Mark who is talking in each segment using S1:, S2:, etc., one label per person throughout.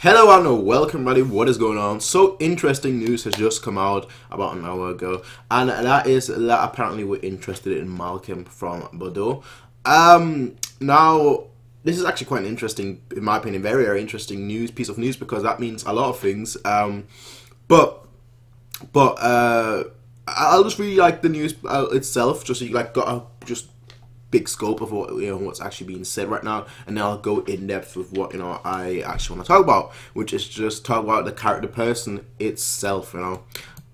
S1: Hello and welcome, buddy. What is going on? So interesting news has just come out about an hour ago, and that is that apparently we're interested in Malcom from Bordeaux. Now this is actually quite an interesting, in my opinion, very interesting piece of news, because that means a lot of things. But I'll just really like the news itself, just so you got a big scope of what what's actually being said right now, and then I'll go in depth with what I actually want to talk about, which is just talk about the person itself. So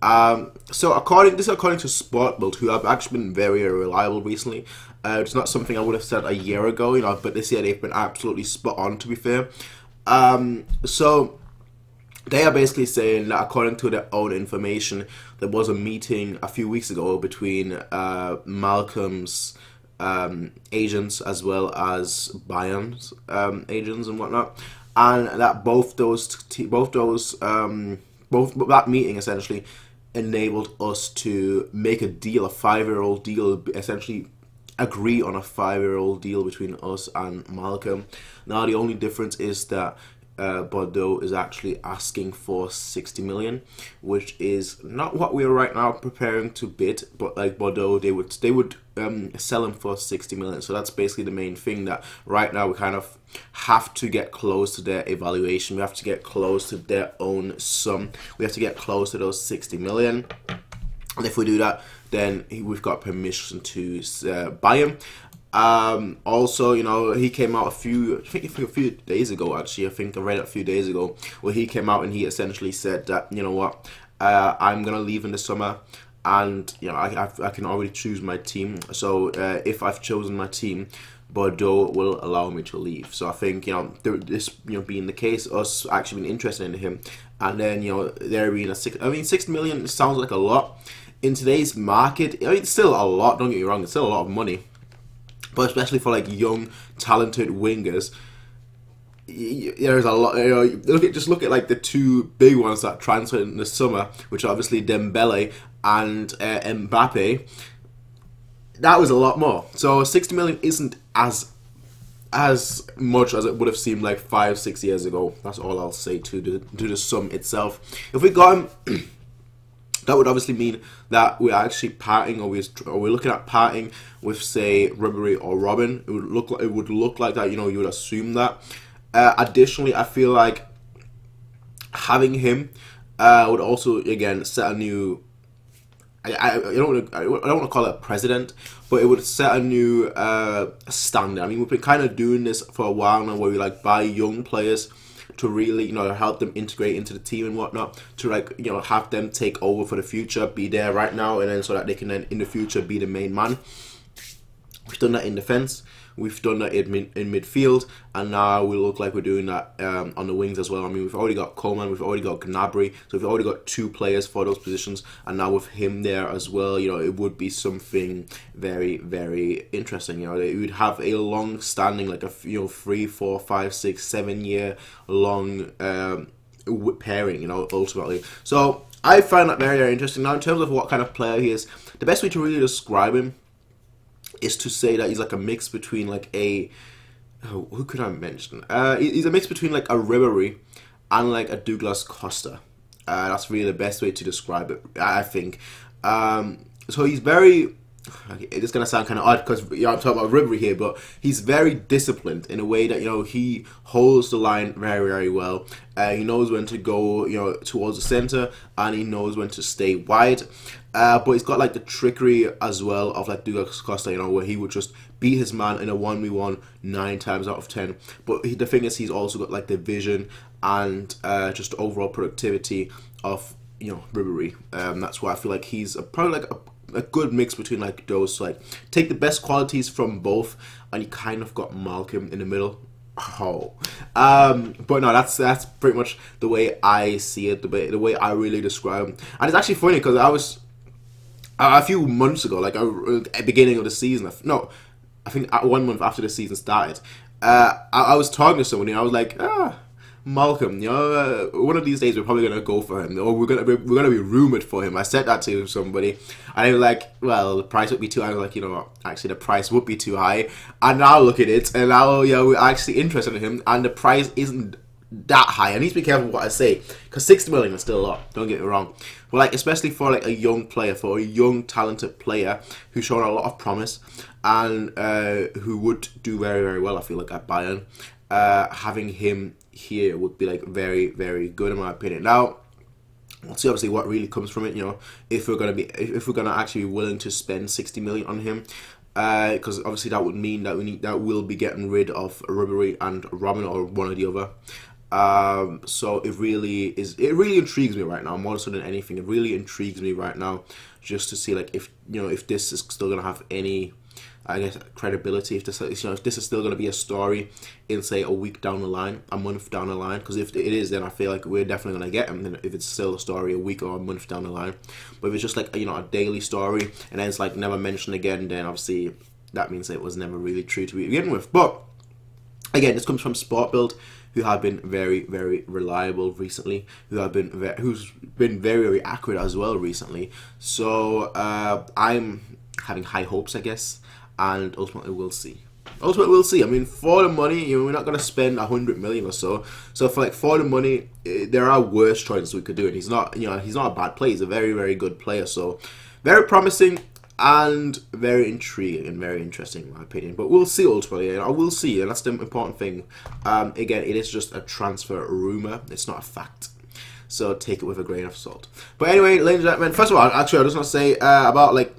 S1: according to Sportbild, who have actually been very reliable recently. It's not something I would have said a year ago, but this year they've been absolutely spot on, to be fair. So they are basically saying that according to their own information, there was a meeting a few weeks ago between Malcom's agents as well as Bayern's agents and whatnot, and that that meeting essentially enabled us to make a deal, a 5-year-old deal, essentially agree on a 5-year-old deal between us and Malcom. Now the only difference is that Bordeaux is actually asking for 60 million, which is not what we are right now preparing to bid. But like Bordeaux, they would sell him for 60 million. So that's basically the main thing, that right now we kind of have to get close to their evaluation. We have to get close to their own sum. We have to get close to those 60 million. And if we do that, then we've got permission to buy him. Also, he came out a few days ago, actually. I think I read it a few days ago, where he came out and he essentially said that, I'm going to leave in the summer, and, I can already choose my team. So, if I've chosen my team, Bordeaux will allow me to leave. So I think, this, being the case, us actually being interested in him, and then, there being 6 million sounds like a lot. In today's market, it's still a lot, don't get me wrong, it's still a lot of money. But especially for like young, talented wingers, there's a lot. Just look at like the two big ones that transferred in the summer, which are obviously Dembele and Mbappe. That was a lot more. So 60 million isn't as much as it would have seemed like 5-6 years ago. That's all I'll say to the sum itself. If we got him, that would obviously mean that we're actually parting, or we're looking at parting with, say, Ribery or Robin. It would look like that. You would assume that. Additionally, I feel like having him would also again set a new. I don't want to call it a precedent, but it would set a new standard. I mean, we've been kind of doing this for a while now, where we buy young players to really, help them integrate into the team and whatnot, to have them take over for the future, be there right now, and then so that they can then in the future be the main man. We've done that in defense, we've done that in midfield, and now we look like we're doing that on the wings as well. I mean, we've already got Coleman, we've already got Gnabry, so we've already got 2 players for those positions, and now with him there as well, it would be something very interesting. It would have a long-standing, like a 3, 4, 5, 6, 7 year long pairing, ultimately. So I find that very interesting. Now, in terms of what kind of player he is, the best way to really describe him is to say that he's like a mix between who could I mention? He's a mix between like a Ribery and like a Douglas Costa. That's really the best way to describe it, I think. So he's very. It's gonna sound kind of odd because I'm talking about Ribery here, but he's very disciplined in a way that he holds the line very well. He knows when to go towards the center, and he knows when to stay wide. But he's got like the trickery as well of like Douglas Costa, where he would just beat his man in a 1v1 9 times out of 10. But the thing is, he's also got like the vision and just overall productivity of Ribery. That's why I feel like he's probably like a good mix between like those. So, take the best qualities from both, and you kind of got Malcom in the middle. But no, that's pretty much the way I see it, the way I really describe him. And it's actually funny because I was a few months ago, like at the beginning of the season. I think 1 month after the season started, I was talking to somebody, and I was like, Malcom, one of these days we're probably gonna go for him, or we're gonna be rumored for him. I said that to somebody, and they were like, "Well, the price would be too high." I was like, "You know what? Actually, the price would be too high." And now look at it, and now we're actually interested in him, and the price isn't that high. I need to be careful what I say, because 60 million is still a lot, don't get me wrong. But like, especially for like a young player, for a young talented player who's shown a lot of promise and who would do very, very well, I feel like, at Bayern, having him here would be like very, very good in my opinion. Now, we'll see obviously what really comes from it, you know, if we're gonna actually be willing to spend 60 million on him. Because obviously that would mean that we'll be getting rid of Ribery and Robin, or one or the other. So it really intrigues me right now, more so than anything. It really intrigues me right now, just to see like if, you know, if this is still gonna have any, I guess, credibility, if this, you know, if this is still gonna be a story in, say, a week down the line, a month down the line. Because if it is, then I feel like we're definitely gonna get him. Then if it's still a story a week or a month down the line, but if it's just like, you know, a daily story and then it's like never mentioned again, then obviously that means it was never really true to begin with. But again, this comes from Sport Build, who have been very, very reliable recently, who's been very, very accurate as well recently. So I'm having high hopes, I guess, and ultimately we'll see. Ultimately we'll see. I mean, for the money, you know, we're not going to spend 100 million or so. So for the money, there are worse choices we could do, and he's not, you know, he's not a bad player. He's a very, very good player. So very promising and very intriguing and very interesting in my opinion. But we'll see ultimately, and I will see, and that's the important thing. Again, it is just a transfer rumor. It's not a fact. So take it with a grain of salt. But anyway, ladies and gentlemen, first of all, actually, I just want to say about like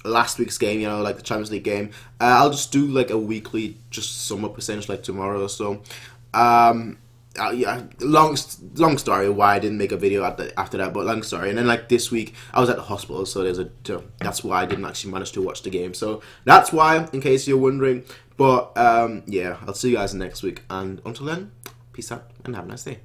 S1: last week's game, you know, like the Champions League game. I'll just do like a weekly, just sum up essentially, like tomorrow or so. Yeah, long story why I didn't make a video after that, but long story. And then like this week I was at the hospital, so that's why I didn't actually manage to watch the game. So that's why, in case you're wondering. But yeah, I'll see you guys next week, and until then, peace out and have a nice day.